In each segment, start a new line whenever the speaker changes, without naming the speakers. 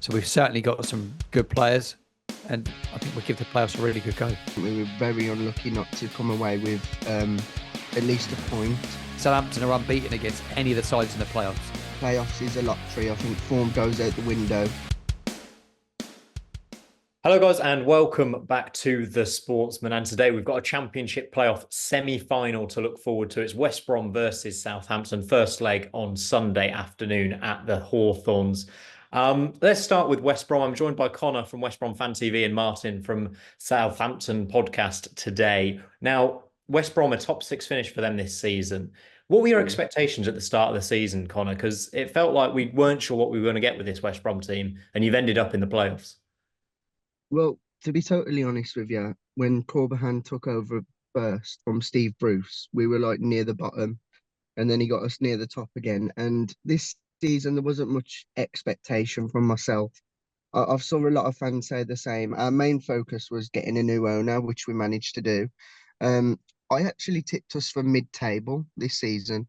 So we've certainly got some good players, and I think we'll give the playoffs a really good go.
We were very unlucky not to come away with at least a point.
Southampton are unbeaten against any of the sides in the playoffs.
Playoffs is a lottery. I think form goes out the window.
Hello guys and welcome back to the Sportsman, and today we've got a Championship playoff semi-final to look forward to. It's West Brom versus Southampton, first leg on Sunday afternoon at the Hawthorns. Let's start with West Brom. I'm joined by Connor from West Brom Fan TV and Martin from Southampton podcast today. Now, West Brom, a top six finish for them this season. What were your expectations at the start of the season, Connor? Because it felt like we weren't sure what we were going to get with this West Brom team, and you've ended up in the playoffs.
Well, to be totally honest with you, when Corberan took over first from Steve Bruce, we were like near the bottom, and then he got us near the top again. And this season, there wasn't much expectation from myself. I've saw a lot of fans say the same. Our main focus was getting a new owner, which we managed to do. I actually tipped us for mid-table this season,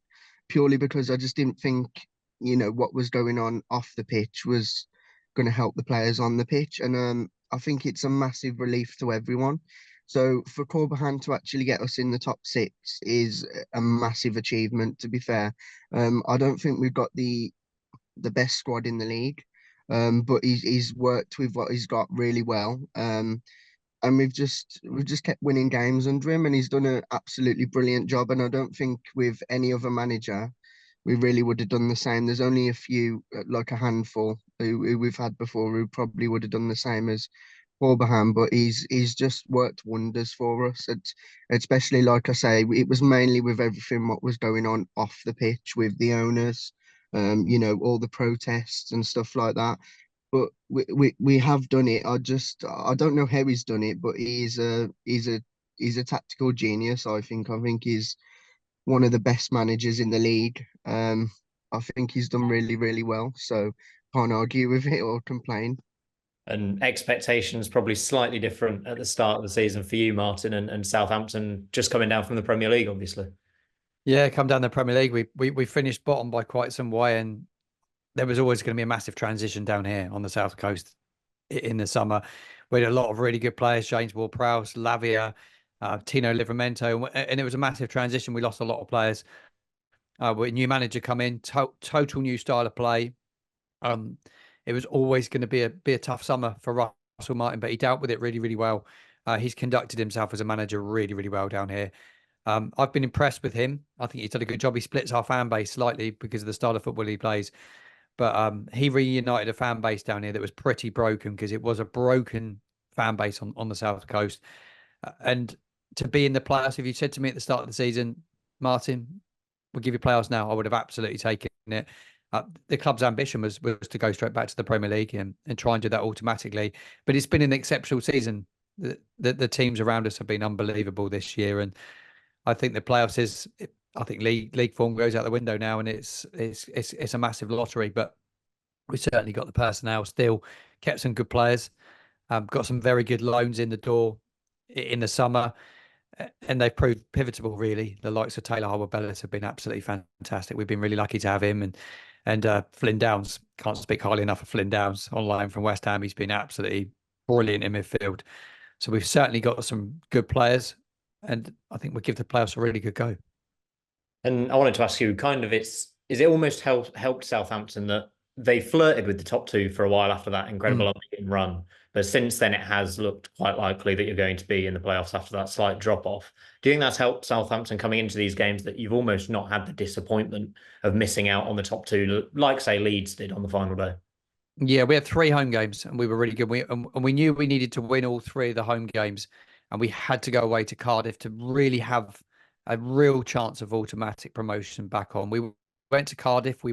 purely because I just didn't think, what was going on off the pitch was going to help the players on the pitch. And I think it's a massive relief to everyone. So for Corberan to actually get us in the top six is a massive achievement, to be fair. I don't think we've got the best squad in the league, but he's worked with what he's got really well. And we've just kept winning games under him, and he's done an absolutely brilliant job. And I don't think with any other manager we really would have done the same. There's only a few, like a handful, who we've had before who probably would have done the same as Corberan, but he's just worked wonders for us. Especially, like I say, it was mainly with everything what was going on off the pitch with the owners, all the protests and stuff like that. But we have done it. I don't know how he's done it, but he's a tactical genius. I think he's one of the best managers in the league. I think he's done really, really well. So can't argue with it or complain.
And expectations probably slightly different at the start of the season for you, Martin, and Southampton just coming down from the Premier League, obviously.
Yeah, come down the Premier League. We finished bottom by quite some way, and there was always going to be a massive transition down here on the South Coast in the summer. We had a lot of really good players: James Ward-Prowse, Lavia, Tino Livramento, and it was a massive transition. We lost a lot of players. With a new manager come in, total new style of play. It was always going to be a tough summer for Russell Martin, but he dealt with it really, really well. He's conducted himself as a manager really, really well down here. I've been impressed with him. I think he's done a good job. He splits our fan base slightly because of the style of football he plays. But he reunited a fan base down here that was pretty broken, because it was a broken fan base on the South Coast. And to be in the playoffs, if you said to me at the start of the season, Martin, we'll give you playoffs now, I would have absolutely taken it. The club's ambition was to go straight back to the Premier League and try and do that automatically. But it's been an exceptional season. The teams around us have been unbelievable this year. And I think the playoffs I think league form goes out the window now, and it's a massive lottery. But we certainly got the personnel still, kept some good players, got some very good loans in the door in the summer, and they've proved pivotal, really. The likes of Taylor Harwood-Bellis have been absolutely fantastic. We've been really lucky to have him, and Flynn Downs, can't speak highly enough of Flynn Downs, on loan from West Ham. He's been absolutely brilliant in midfield. So we've certainly got some good players, and I think we'll give the playoffs a really good go.
And I wanted to ask you, is it almost helped Southampton that they flirted with the top two for a while after that incredible unbeaten run, but since then it has looked quite likely that you're going to be in the playoffs after that slight drop off. Do you think that's helped Southampton coming into these games, that you've almost not had the disappointment of missing out on the top two, like say Leeds did on the final day?
Yeah, we had 3 home games and we were really good. We knew we needed to win all 3 of the home games, and we had to go away to Cardiff to really have a real chance of automatic promotion back on. We went to Cardiff. We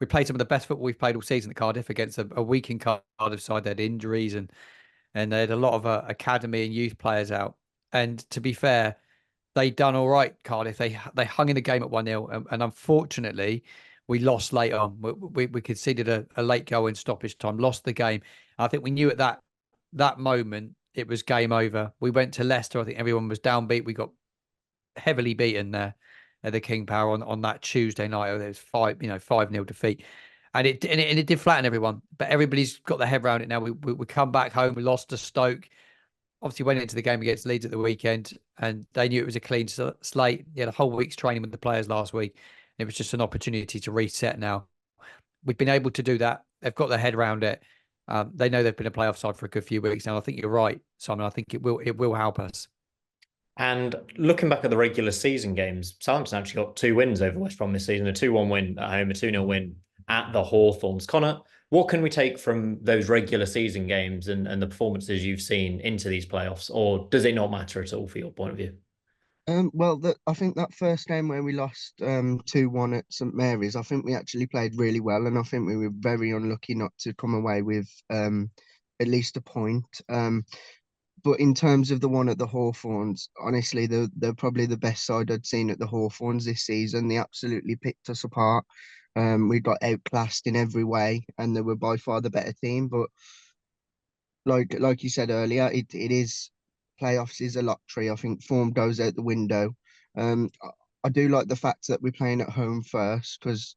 played some of the best football we've played all season at Cardiff, against a weakened Cardiff side. They had injuries and they had a lot of academy and youth players out. And to be fair, they done all right, Cardiff. They hung in the game at 1-0, and unfortunately we lost late on. We conceded a late goal in stoppage time, lost the game. I think we knew at that moment it was game over. We went to Leicester. I think everyone was downbeat. We got heavily beaten there at the King Power on that Tuesday night. There was 5-0 defeat. And it did flatten everyone, but everybody's got their head around it now. We come back home, we lost to Stoke, obviously went into the game against Leeds at the weekend, and they knew it was a clean slate. You had a whole week's training with the players last week. It was just an opportunity to reset now. We've been able to do that. They've got their head around it. They know they've been a playoff side for a good few weeks now. I think you're right, Simon. I think it will help us.
And looking back at the regular season games, Southampton actually got 2 wins over West Brom this season, a 2-1 win at home, a 2-0 win at the Hawthorns. Connor, what can we take from those regular season games and the performances you've seen into these playoffs, or does it not matter at all for your point of view?
Well, I think that first game where we lost 2-1 at St Mary's, I think we actually played really well, and I think we were very unlucky not to come away with at least a point. But in terms of the one at the Hawthorns, honestly, they're probably the best side I'd seen at the Hawthorns this season. They absolutely picked us apart. We got outclassed in every way, and they were by far the better team. But like you said earlier, it is playoffs is a lottery. I think form goes out the window. I do like the fact that we're playing at home first, because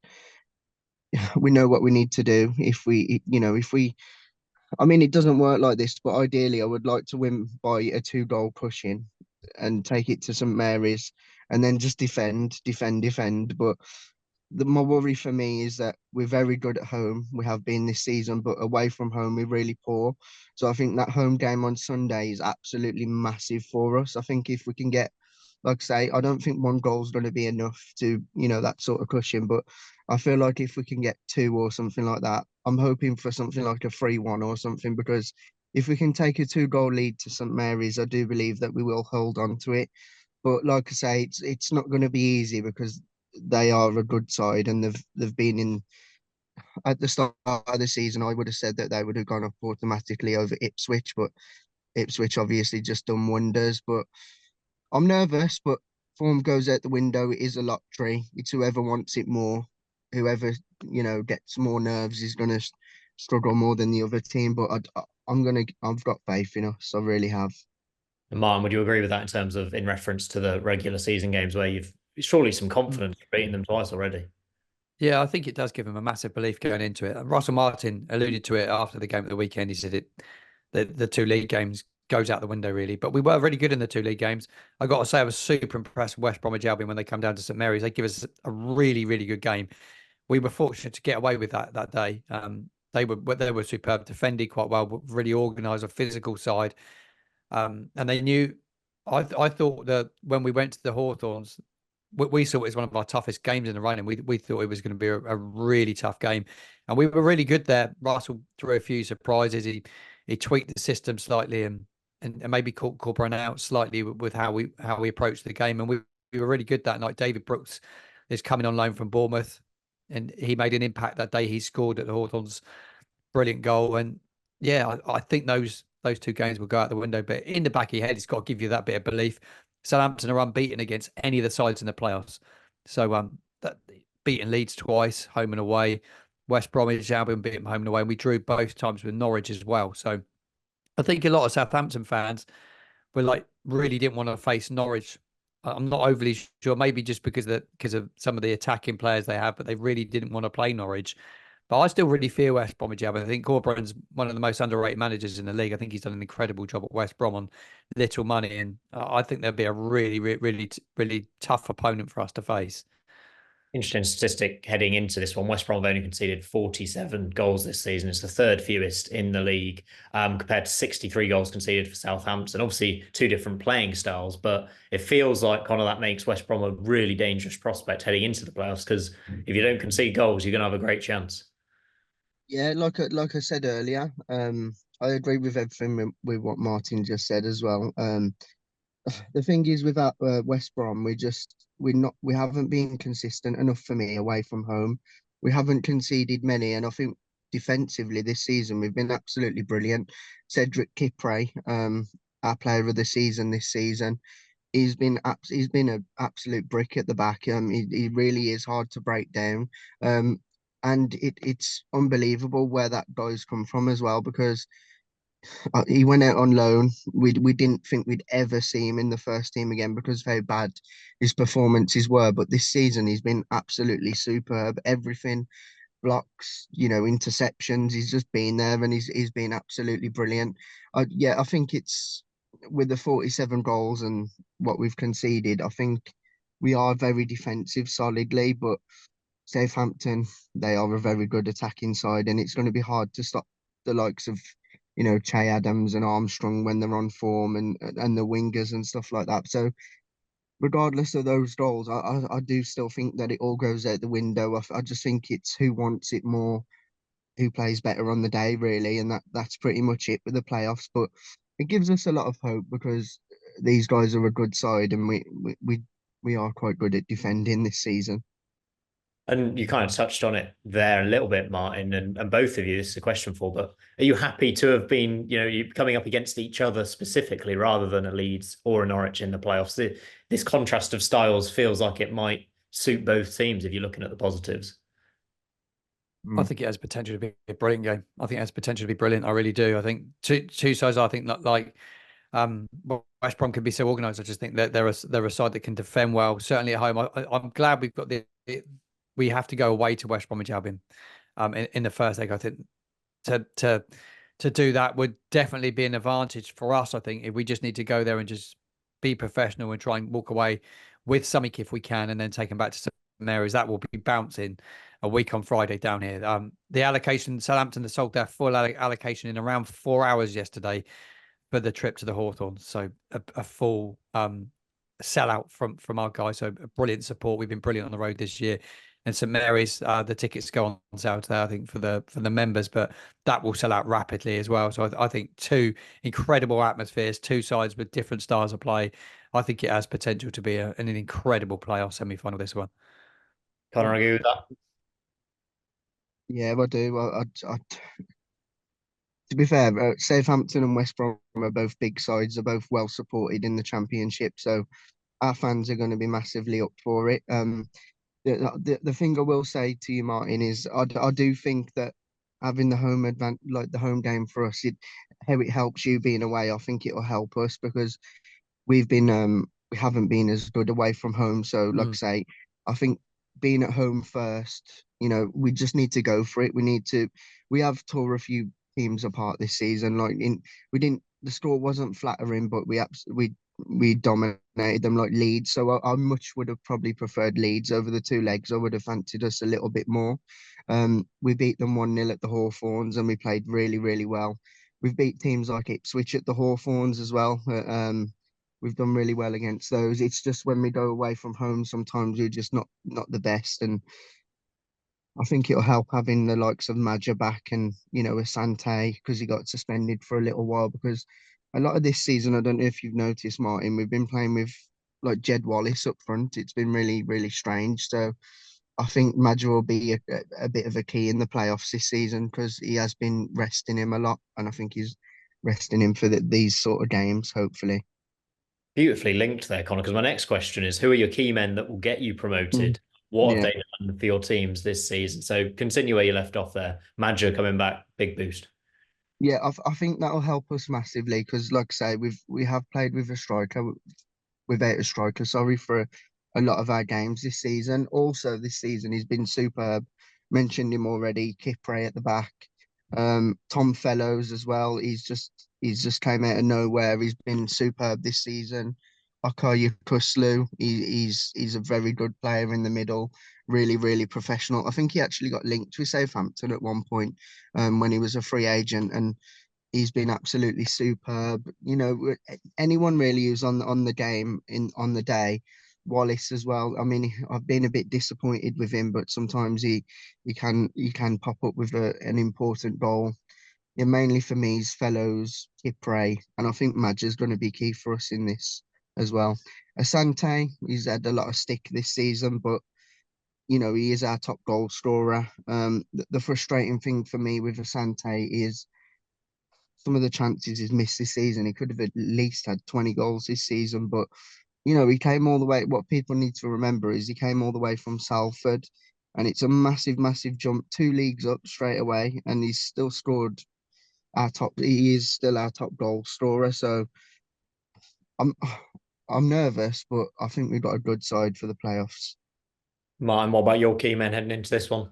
we know what we need to do. I mean, it doesn't work like this, but ideally, I would like to win by a 2-goal cushion and take it to St Mary's, and then just defend. But my worry for me is that we're very good at home. We have been this season, but away from home, we're really poor. So I think that home game on Sunday is absolutely massive for us. I think if we can get, like I say, I don't think 1 goal is going to be enough to, that sort of cushion. But I feel like if we can get 2 or something like that, I'm hoping for something like a 3-1 or something, because if we can take a 2-goal lead to St Mary's, I do believe that we will hold on to it. But like I say, it's not going to be easy, because they are a good side, and they've been in at the start of the season. I would have said that they would have gone up automatically over Ipswich, but Ipswich obviously just done wonders. But I'm nervous, but form goes out the window. It is a lottery. It's whoever wants it more. Whoever gets more nerves is going to struggle more than the other team. But I've got faith in us. I really have.
And Martin, would you agree with that in terms of in reference to the regular season games where you've surely some confidence beating them twice already?
Yeah, I think it does give him a massive belief going into it. And Russell Martin alluded to it after the game of the weekend. He said the 2 league games goes out the window, really. But we were really good in the 2 league games. I got to say, I was super impressed with West Bromwich Albion when they come down to St Mary's. They give us a really, really good game. We were fortunate to get away with that day. They were superb, defended quite well, really organised, a physical side. And they knew. I thought that when we went to the Hawthorns, we saw it as one of our toughest games in the run, and we thought it was going to be a really tough game, and we were really good there. Russell threw a few surprises. He tweaked the system slightly and maybe caught Corberan out slightly with how we approached the game, and we were really good that night. David Brooks is coming on loan from Bournemouth, and he made an impact that day. He scored at the Hawthorns, brilliant goal, and yeah, I think those 2 games will go out the window. But in the back of your head, it's got to give you that bit of belief. Southampton are unbeaten against any of the sides in the playoffs. So that beaten Leeds twice, home and away. West Bromwich Albion beat them home and away. And we drew both times with Norwich as well. So I think a lot of Southampton fans were like really didn't want to face Norwich. I'm not overly sure, maybe just because of some of the attacking players they have, but they really didn't want to play Norwich. But I still really fear West Bromwich Albion. I think Corberan's one of the most underrated managers in the league. I think he's done an incredible job at West Brom on little money, and I think there'll be a really, really, really tough opponent for us to face.
Interesting statistic heading into this one. West Brom have only conceded 47 goals this season. It's the 3rd fewest in the league, compared to 63 goals conceded for Southampton. Obviously, 2 different playing styles, but it feels like, Connor, that makes West Brom a really dangerous prospect heading into the playoffs, because if you don't concede goals, you're going to have a great chance.
Yeah, like I said earlier, I agree with everything with what Martin just said as well. The thing is with West Brom, we haven't been consistent enough for me away from home. We haven't conceded many, and I think defensively this season we've been absolutely brilliant. Cedric Kipre, our player of the season this season, he's been an absolute brick at the back. He really is hard to break down. And it's unbelievable where that guy's come from as well, because he went out on loan. We didn't think we'd ever see him in the first team again because of how bad his performances were. But this season, he's been absolutely superb. Everything blocks, interceptions. He's just been there, and he's been absolutely brilliant. Yeah, I think it's with the 47 goals and what we've conceded. I think we are very defensive solidly, but Southampton, they are a very good attacking side, and it's going to be hard to stop the likes of, Che Adams and Armstrong when they're on form, and the wingers and stuff like that. So regardless of those goals, I do still think that it all goes out the window. I just think it's who wants it more, who plays better on the day, really, and that's pretty much it with the playoffs. But it gives us a lot of hope because these guys are a good side, and we are quite good at defending this season.
And you kind of touched on it there a little bit, Martin, and both of you, this is a question for, but are you happy to have been, you coming up against each other specifically rather than a Leeds or a Norwich in the playoffs? This contrast of styles feels like it might suit both teams if you're looking at the positives.
I think it has potential to be a brilliant game. I think it has potential to be brilliant. I really do. I think two sides. I think like West Brom can be so organised. I just think that they're a side that can defend well. Certainly at home. I'm glad we've got we have to go away to West Bromwich Albion in the first leg. I think to do that would definitely be an advantage for us. I think if we just need to go there and just be professional and try and walk away with something if we can, and then take them back to St Mary's, that will be bouncing a week on Friday down here. The allocation, Southampton has sold their full allocation in around 4 hours yesterday for the trip to the Hawthorns. So a full sellout from our guys. So brilliant support. We've been brilliant on the road this year. And St Mary's, the tickets go on sale today, I think, for the members, but that will sell out rapidly as well. So I think two incredible atmospheres, two sides with different styles of play. I think it has potential to be an incredible playoff semi-final, this one.
Can't argue with that.
Yeah, I do. To be fair, Southampton and West Brom are both big sides. They're both well supported in the Championship, so our fans are going to be massively up for it. The thing I will say to you, Martin, is I do think that having the home like the home game for us, how it helps you being away, I think it will help us because we haven't been as good away from home. So, like I say, I think being at home first, we just need to go for it. We have tore a few teams apart this season. The score wasn't flattering, but we dominated them like Leeds. So I much would have probably preferred Leeds over the two legs. I would have fancied us a little bit more. We beat them 1-0 at the Hawthorns, and we played really, really well. We've beat teams like Ipswich at the Hawthorns as well. We've done really well against those. It's just when we go away from home, sometimes we're just not the best. And I think it'll help having the likes of Maja back and, Asante, because he got suspended for a little while. Because a lot of this season, I don't know if you've noticed, Martin, we've been playing with like Jed Wallace up front. It's been really, really strange. So I think Maja will be a bit of a key in the playoffs this season because he has been resting him a lot. And I think he's resting him for these sort of games, hopefully.
Beautifully linked there, Connor, because my next question is, who are your key men that will get you promoted? What have they done for your teams this season? So continue where you left off there. Maja coming back, big boost.
Yeah, I think that'll help us massively because, like I say, we have played with a striker, without a striker, sorry, for a lot of our games this season. Also, this season he's been superb. Mentioned him already. Kipre at the back, Tom Fellows as well. He's just came out of nowhere. He's been superb this season. Akaya Kuslu, he's a very good player in the middle, really, really professional. I think he actually got linked with Southampton at one point when he was a free agent, and he's been absolutely superb. Anyone really who's on the game on the day. Wallace as well. I mean, I've been a bit disappointed with him, but sometimes he can pop up with an important goal. Yeah, mainly for me is Fellows, Kipre, and I think Maja's going to be key for us in this as well. Asante, he's had a lot of stick this season, but he is our top goal scorer. The frustrating thing for me with Asante is some of the chances he's missed this season. He could have at least had 20 goals this season, but he came all the way. What people need to remember is he came all the way from Salford, and it's a massive, massive jump, 2 leagues up straight away, and he's still scored he is still our top goal scorer. So I'm I'm nervous, but I think we've got a good side for the playoffs.
Martin, what about your key men heading into this one?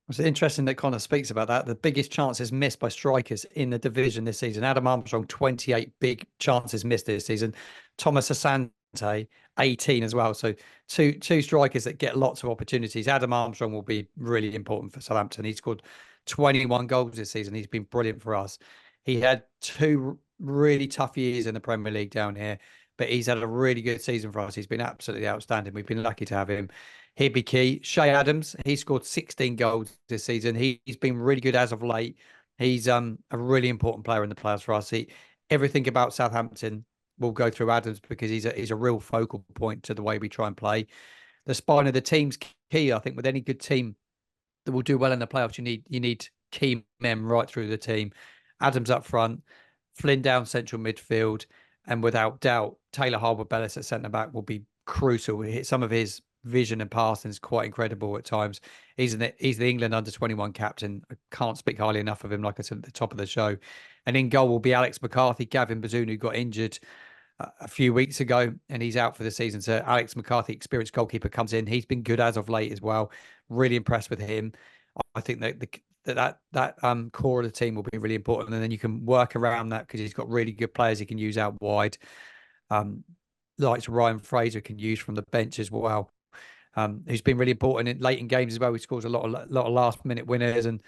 It's interesting that Connor speaks about that. The biggest chances missed by strikers in the division this season. Adam Armstrong, 28 big chances missed this season. Thomas Asante, 18 as well. So two strikers that get lots of opportunities. Adam Armstrong will be really important for Southampton. He scored 21 goals this season. He's been brilliant for us. He had 2 really tough years in the Premier League down here, but he's had a really good season for us. He's been absolutely outstanding. We've been lucky to have him. He'd be key. Shay Adams, he scored 16 goals this season. He's been really good as of late. He's a really important player in the players for us. Everything about Southampton will go through Adams because he's a real focal point to the way we try and play. The spine of the team's key. I think with any good team that will do well in the playoffs, you need key men right through the team. Adams up front, Flynn down central midfield, and without doubt, Taylor Harwood-Bellis at centre back will be crucial. Some of his vision and passing is quite incredible at times. He's the England under-21 captain. I can't speak highly enough of him, like I said at the top of the show. And in goal will be Alex McCarthy. Gavin Bazunu, who got injured a few weeks ago, and he's out for the season. So Alex McCarthy, experienced goalkeeper, comes in. He's been good as of late as well. Really impressed with him. I think that core of the team will be really important, and then you can work around that because he's got really good players he can use out wide. Like Ryan Fraser can use from the bench as well. Who's been really important late in games as well. He scores a lot of last minute winners, and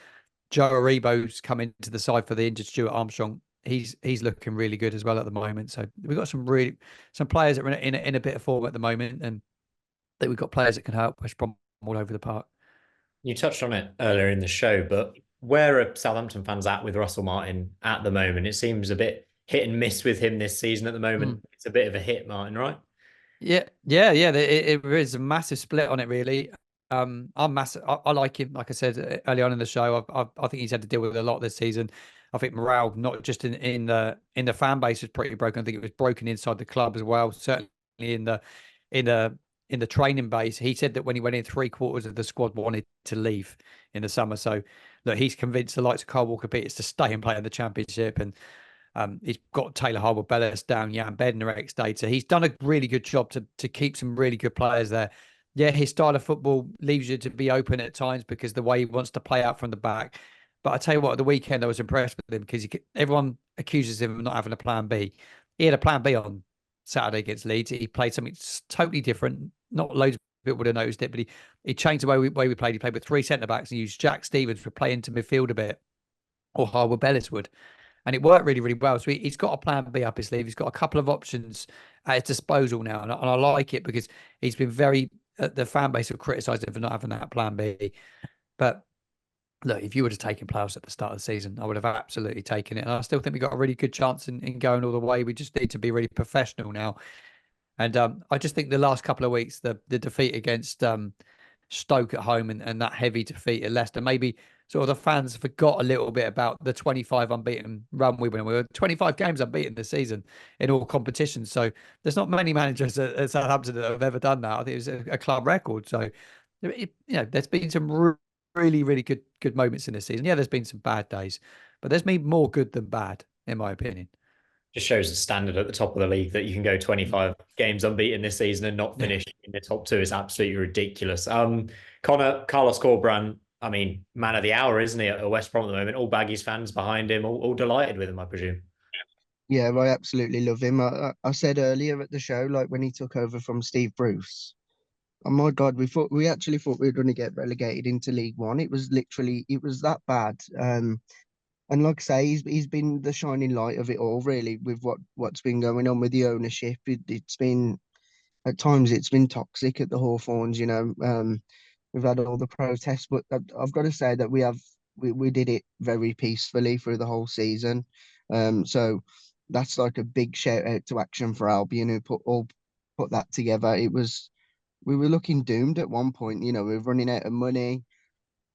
Joe Aribo's come into the side for the injured Stuart Armstrong. He's looking really good as well at the moment. So we've got some players that are in a bit of form at the moment, and that we've got players that can help West Brom all over the park.
You touched on it earlier in the show, but where are Southampton fans at with Russell Martin at the moment? It seems a bit hit and miss with him this season at the moment. It's a bit of a hit, Martin, right?
Yeah. It is a massive split on it, really. I'm massive. I like him. Like I said early on in the show, I think he's had to deal with a lot this season. I think morale, not just in the fan base, was pretty broken. I think it was broken inside the club as well. Certainly in the training base. He said that when he went in, 3/4 of the squad wanted to leave in the summer. So look, he's convinced the likes of Kyle Walker-Peters to stay and play in the Championship, and he's got Taylor Harwood-Bellis down, Jan Bednar ex-Stade. So he's done a really good job to keep some really good players there. Yeah, his style of football leaves you to be open at times because the way he wants to play out from the back. But I tell you what, at the weekend I was impressed with him because everyone accuses him of not having a plan B. He had a plan B on Saturday against Leeds. He played something totally different. Not loads of people would have noticed it, but he changed the way we played. He played with 3 centre-backs and used Jack Stevens to play into midfield a bit, or Harwood-Bellis would. And it worked really, really well. So he's got a plan B up his sleeve. He's got a couple of options at his disposal now. And I like it because he's been the fan base have criticised him for not having that plan B. But look, if you would have taken playoffs at the start of the season, I would have absolutely taken it. And I still think we got a really good chance in going all the way. We just need to be really professional now. And I just think the last couple of weeks, the defeat against Stoke at home and that heavy defeat at Leicester, maybe sort of the fans forgot a little bit about the 25 unbeaten run we went. We were 25 games unbeaten this season in all competitions. So there's not many managers at Southampton that have ever done that. I think it was a club record. So, there's been some really, really good moments in this season. Yeah, there's been some bad days, but there's been more good than bad, in my opinion.
Just shows the standard at the top of the league that you can go 25 games unbeaten this season and not finish in the top 2 is absolutely ridiculous. Carlos Corberan, I mean, man of the hour, isn't he, at West Brom at the moment? All Baggies fans behind him, all delighted with him, I presume.
Yeah, I absolutely love him. I said earlier at the show, like when he took over from Steve Bruce, oh my God, we actually thought we were going to get relegated into League One. It was that bad. And like I say, he's been the shining light of it all, really, with what's been going on with the ownership. It's been at times it's been toxic at the Hawthorns. We've had all the protests, but I've got to say that we did it very peacefully through the whole season. So that's like a big shout out to Action for Albion who put that together. We were looking doomed at one point. We were running out of money.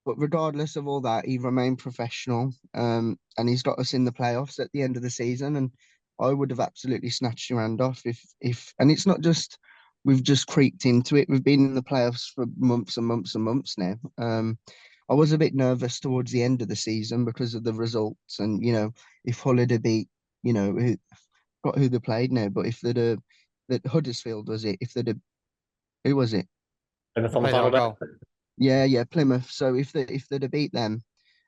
But regardless of all that, he remained professional, and he's got us in the playoffs at the end of the season. And I would have absolutely snatched your hand off if. And it's not just we've just creeped into it. We've been in the playoffs for months and months and months now. I was a bit nervous towards the end of the season because of the results, and if Hull had beat, got who they played now, but if that Huddersfield was it? If they'd who was it?
And on the final day.
Yeah, Plymouth. So if they'd have beat them,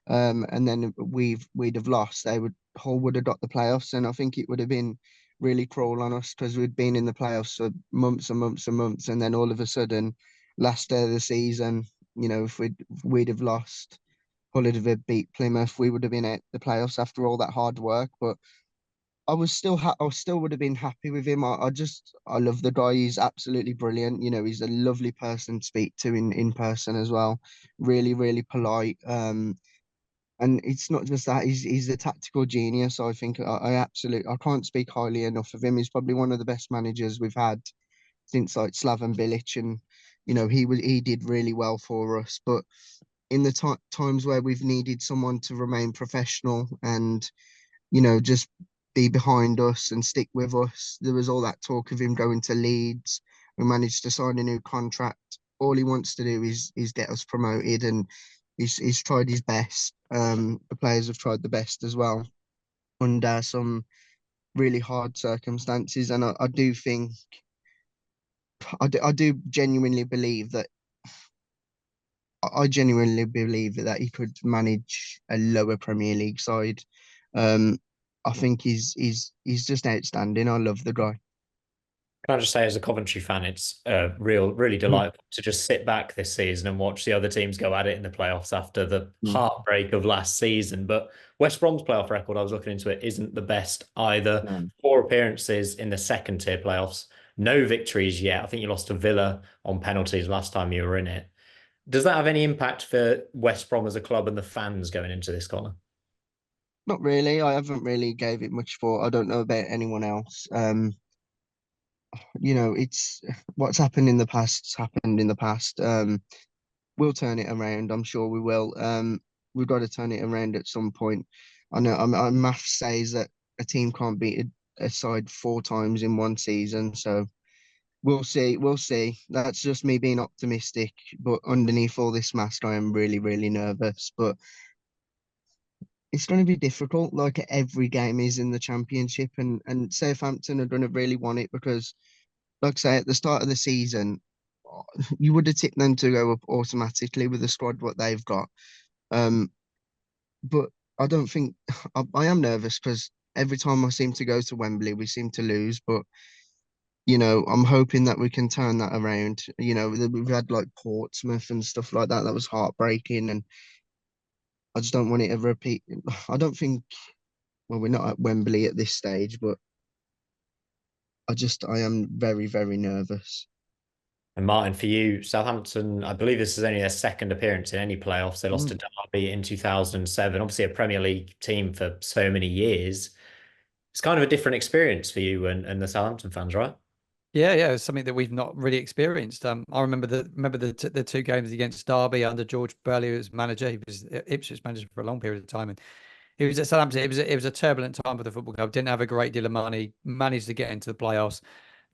and then we'd have lost, Hull would have got the playoffs, and I think it would have been really cruel on us because we'd been in the playoffs for months and months and months, and then all of a sudden, last day of the season, if we'd have lost, Hull would have beat Plymouth, we would have been at the playoffs after all that hard work. But I still would have been happy with him. I love the guy. He's absolutely brilliant. He's a lovely person to speak to in person as well. Really, really polite. And it's not just that, he's a tactical genius. I think I can't speak highly enough of him. He's probably one of the best managers we've had since like Slaven Bilic, and he did really well for us. But in the times where we've needed someone to remain professional and just be behind us and stick with us, there was all that talk of him going to Leeds. We managed to sign a new contract. All he wants to do is get us promoted, and he's tried his best. The players have tried the best as well under some really hard circumstances, and I do think I do genuinely believe that I genuinely believe that he could manage a lower Premier League side. Um, I think he's just outstanding. I love the guy.
Can I just say, as a Coventry fan, it's really delightful to just sit back this season and watch the other teams go at it in the playoffs after the heartbreak of last season. But West Brom's playoff record, I was looking into it, isn't the best either.
No.
4 appearances in the second tier playoffs, no victories yet. I think you lost to Villa on penalties last time you were in it. Does that have any impact for West Brom as a club and the fans going into this corner?
Not really. I haven't really gave it much thought. I don't know about anyone else. It's what's happened in the past's happened in the past. We'll turn it around. I'm sure we will. We've got to turn it around at some point. I know. Math says that a team can't beat a side 4 times in one season, so we'll see. We'll see. That's just me being optimistic. But underneath all this mask, I am really, really nervous. But it's going to be difficult, like every game is in the Championship, and Southampton are going to really want it because, like I say, at the start of the season, you would have tipped them to go up automatically with the squad what they've got. But I don't think I am nervous because every time I seem to go to Wembley, we seem to lose. But I'm hoping that we can turn that around. We've had like Portsmouth and stuff like that. That was heartbreaking, and I just don't want it to repeat. I don't think. Well, we're not at Wembley at this stage, but I am very, very nervous.
And Martin, for you, Southampton, I believe this is only their second appearance in any playoffs. They lost to Derby in 2007, obviously a Premier League team for so many years. It's kind of a different experience for you and the Southampton fans, right?
Yeah, it's something that we've not really experienced. I remember the 2 games against Derby under George Burley, who was manager. He was Ipswich manager for a long period of time, and he was at Southampton. It was a turbulent time for the football club. Didn't have a great deal of money. Managed to get into the playoffs.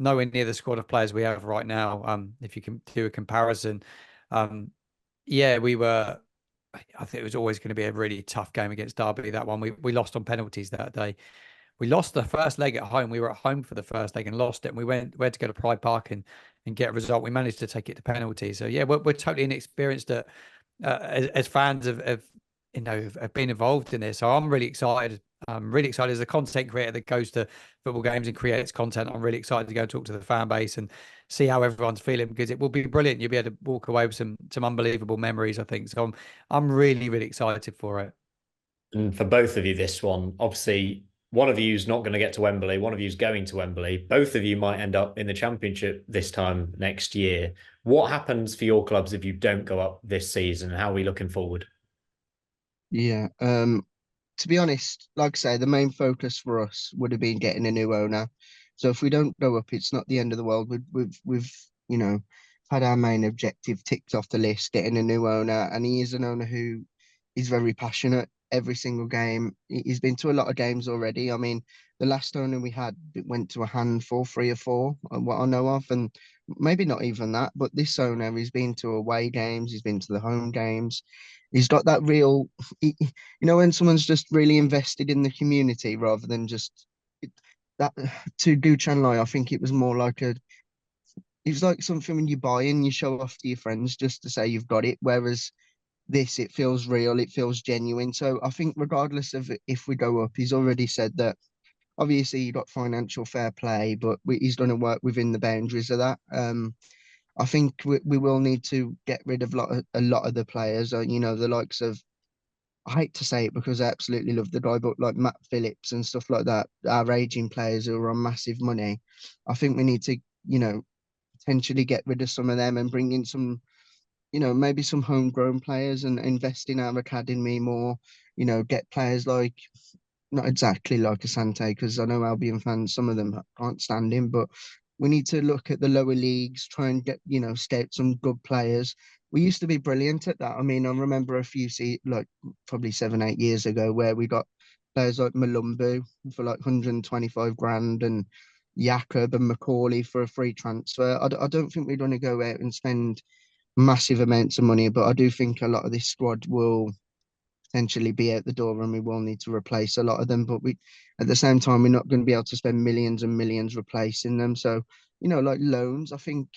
Nowhere near the squad of players we have right now. If you can do a comparison, yeah, we were. I think it was always going to be a really tough game against Derby. That one we lost on penalties that day. We lost the first leg at home. We were at home for the first leg and lost it. And we had to go to Pride Park and get a result. We managed to take it to penalties. So yeah, we're totally inexperienced at as fans of have been involved in this. So I'm really excited. I'm really excited as a content creator that goes to football games and creates content. I'm really excited to go talk to the fan base and see how everyone's feeling because it will be brilliant. You'll be able to walk away with some unbelievable memories, I think. So I'm really, really excited for it.
And for both of you, this one, obviously, one of you is not going to get to Wembley. One of you is going to Wembley. Both of you might end up in the Championship this time next year. What happens for your clubs if you don't go up this season? How are we looking forward?
Yeah. To be honest, like I say, the main focus for us would have been getting a new owner. So if we don't go up, it's not the end of the world. We've had our main objective ticked off the list, getting a new owner, and he is an owner who is very passionate. Every single game, he's been to a lot of games already. I mean, the last owner we had went to a handful, 3 or 4, what I know of, and maybe not even that. But this owner, he's been to away games, he's been to the home games. He's got that real, when someone's just really invested in the community rather than just that. To do Chanlai, I think it was more like it's like something when you buy and you show off to your friends just to say you've got it. Whereas this, it feels real, it feels genuine. So I think regardless of if we go up, he's already said that obviously you got financial fair play, but he's going to work within the boundaries of that. I think we will need to get rid of a lot of the players, you know, the likes of, I hate to say it because I absolutely love the guy, but like Matt Phillips and stuff like that, our aging players who are on massive money. I think we need to, you know, potentially get rid of some of them and bring in some, you know, maybe some homegrown players and invest in our academy more, you know, get players like, not exactly like Asante, because I know Albion fans, some of them can't stand him, but we need to look at the lower leagues, try and get, you know, scout some good players. We used to be brilliant at that. I mean, I remember a few, like probably 7, 8 years ago, where we got players like Malumbu for like 125 grand and Jakob and Macaulay for a free transfer. I don't think we're going to go out and spend massive amounts of money, but I do think a lot of this squad will potentially be out the door and we will need to replace a lot of them. But we, at the same time, we're not going to be able to spend millions and millions replacing them. So, you know, like loans, I think,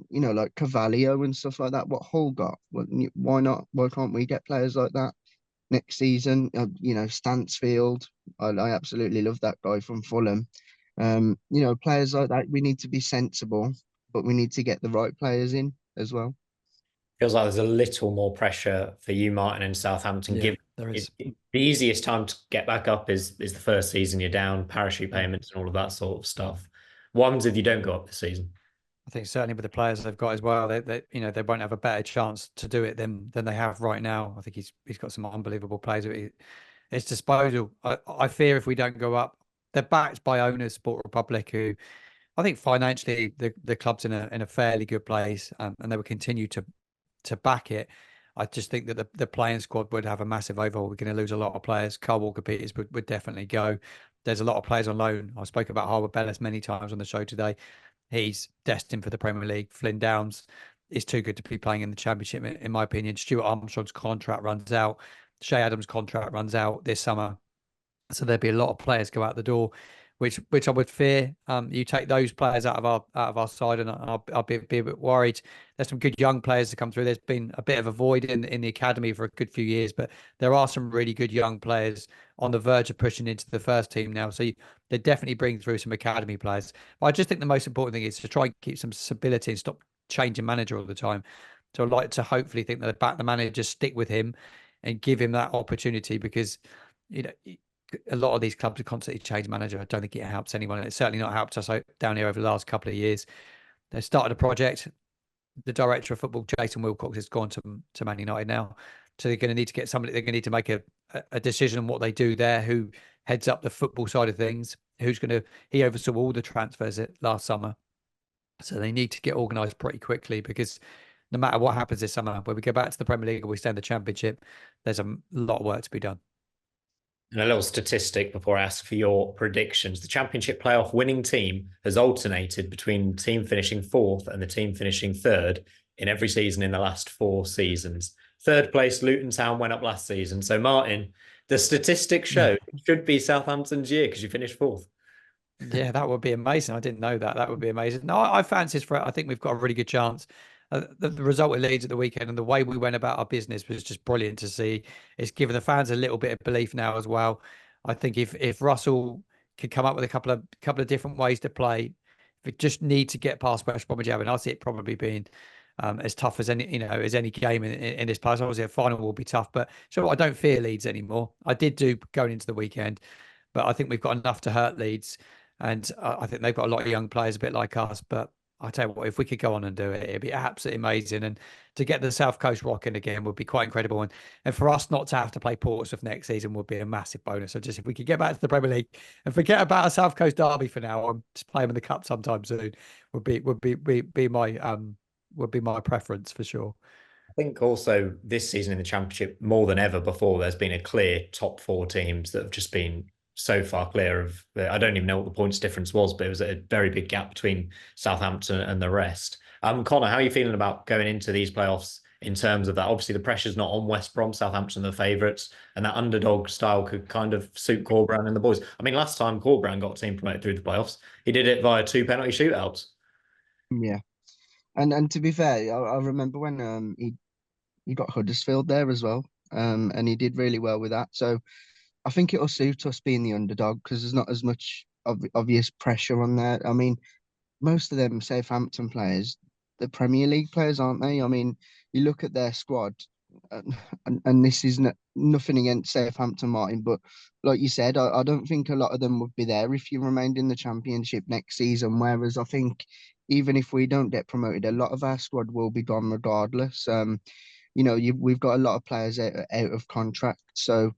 you know, like Cavallio and stuff like that, what Hull got, well, why not? Why can't we get players like that next season? You know, Stansfield, I absolutely love that guy from Fulham. You know, players like that, we need to be sensible, but we need to get the right players in as well.
Feels like there's a little more pressure for you, Martin, in Southampton.
Yeah,
Given
there is.
the easiest time to get back up is the first season you're down, parachute payments and all of that sort of stuff. What happens if you don't go up this season?
I think certainly with the players they've got as well, they you know they won't have a better chance to do it than they have right now. I think he's got some unbelievable players at his disposal. I fear if we don't go up, they're backed by owners, Sport Republic, who I think financially the club's in a fairly good place, and they will continue to back it. I just think that the playing squad would have a massive overhaul. We're going to lose a lot of players. Carl Walker Peters would definitely go. There's a lot of players on loan. I spoke about Harwood Bellis many times on the show today. He's destined for the Premier League. Flynn Downs is too good to be playing in the Championship, in my opinion. Stuart Armstrong's contract runs out. Shea Adams' contract runs out this summer. So there'd be a lot of players go out the door, which I would fear. You take those players out of our side, and I'll be a bit worried. There's some good young players to come through. There's been a bit of a void in the academy for a good few years, but there are some really good young players on the verge of pushing into the first team now. So they definitely bring through some academy players. But I just think the most important thing is to try and keep some stability and stop changing manager all the time. So I'd like to hopefully think that the manager stick with him and give him that opportunity, because you know a lot of these clubs are constantly change manager. I don't think it helps anyone. It's certainly not helped us down here over the last couple of years. They started a project. The director of football, Jason Wilcox, has gone to Man United now. So they're going to need to get somebody. They're going to need to make a decision on what they do there. Who heads up the football side of things? He oversaw all the transfers last summer. So they need to get organised pretty quickly, because no matter what happens this summer, when we go back to the Premier League or we stay in the Championship, there's a lot of work to be done.
And a little statistic before I ask for your predictions. The Championship playoff winning team has alternated between the team finishing fourth and the team finishing third in every season in the last 4 seasons. Third place, Luton Town went up last season. So, Martin, the statistics show it should be Southampton's year because you finished fourth.
Yeah, that would be amazing. I didn't know that. That would be amazing. No, I fancy us for it. I think we've got a really good chance. The result of Leeds at the weekend and the way we went about our business was just brilliant to see. It's given the fans a little bit of belief now as well. I think if Russell could come up with a couple of different ways to play, if we just need to get past West Bromwich Albion, I see it probably being as tough as any game in this place. Obviously, a final will be tough, but so I don't fear Leeds anymore. I did do going into the weekend, but I think we've got enough to hurt Leeds. And I think they've got a lot of young players, a bit like us. But I tell you what, if we could go on and do it, it'd be absolutely amazing. And to get the South Coast rocking again would be quite incredible. And for us not to have to play Portsmouth next season would be a massive bonus. So just if we could get back to the Premier League and forget about a South Coast derby for now, and just play them in the cup sometime soon, would be my preference for sure.
I think also this season in the Championship, more than ever before, there's been a clear top 4 teams that have just been so far clear of. I don't even know what the points difference was, but it was a very big gap between Southampton and the rest. Connor, how are you feeling about going into these playoffs in terms of that? Obviously, the pressure's not on West Brom. Southampton are the favourites, and that underdog style could kind of suit Corberan and the boys. I mean, last time Corberan got a team promoted through the playoffs, he did it via 2 penalty shootouts.
Yeah. And to be fair, I remember when he got Huddersfield there as well, and he did really well with that. So I think it'll suit us being the underdog because there's not as much obvious pressure on there. I mean, most of them Southampton players, the Premier League players, aren't they? I mean, you look at their squad, and this is nothing against Southampton, Martin, but like you said, I don't think a lot of them would be there if you remained in the Championship next season. Whereas I think even if we don't get promoted, a lot of our squad will be gone regardless. We've got a lot of players out of contract, so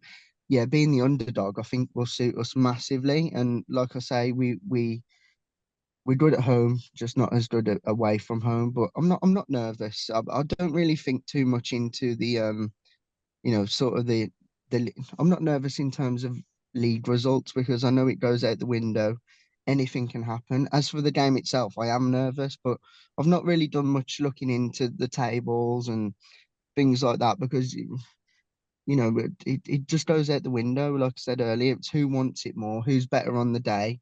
yeah, being the underdog, I think will suit us massively. And like I say, we're good at home, just not as good away from home. But I'm not nervous. I don't really think too much into the sort of the. I'm not nervous in terms of league results because I know it goes out the window. Anything can happen. As for the game itself, I am nervous, but I've not really done much looking into the tables and things like that because it just goes out the window. Like I said earlier, it's who wants it more, who's better on the day,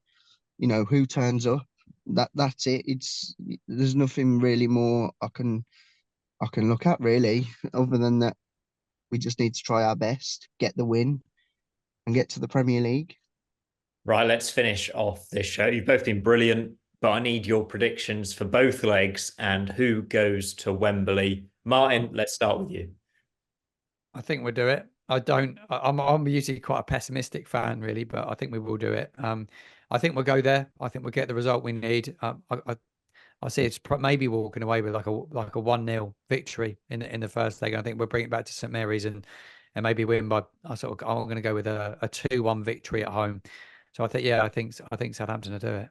who turns up. That's it. There's nothing really more I can look at really, other than that we just need to try our best, get the win, and get to the Premier League.
Right, let's finish off this show. You've both been brilliant, but I need your predictions for both legs and who goes to Wembley. Martin, let's start with you.
I think we'll do it. I'm usually quite a pessimistic fan, really, but I think we will do it. I think we'll go there. I think we'll get the result we need. I see it's maybe walking away with like a 1-0 victory in the first leg. I think we'll bring it back to St Mary's and maybe win by. I'm going to go with a 2-1 victory at home. So I think Southampton will do it.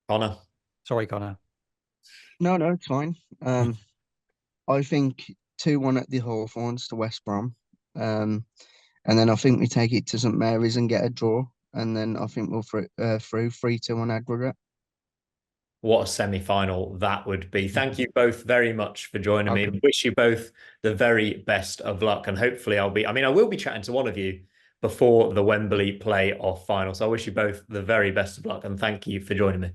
Connor.
Sorry, Connor.
No, it's fine. I think 2-1 at the Hawthorns to West Brom. And then I think we take it to St Mary's and get a draw. And then I think we'll through 3-2 on aggregate.
What a semi-final that would be. Thank you both very much for joining me. Wish you both the very best of luck. And hopefully I will be chatting to one of you before the Wembley playoff final. So I wish you both the very best of luck and thank you for joining me.